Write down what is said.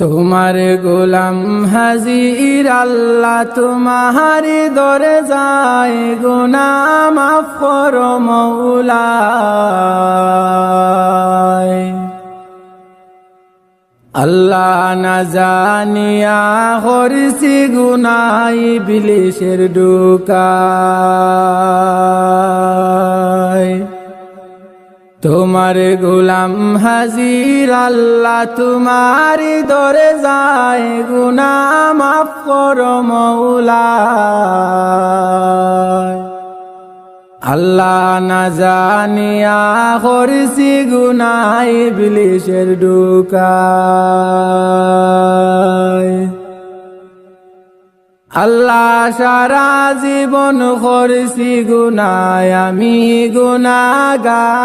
তোমার গোলাম হাজির আল্লাহ তোমারি দরে যায় গুনাহ মাফ করো মওলা। আল্লাহ না জানিয়া করিছি গুনাহ ইবলিসের ডুকায়। তোমার গোলাম হাজির আল্লাহ তোমারি দরে যায় গুনাহ মাফ করো মওলা। আল্লাহ না জানিয়া করিছি গুনাহ ইবলিসের ডুকায়। আল্লাহ সারা জীবন করেছি গুনাহ আমি গুনাহগার।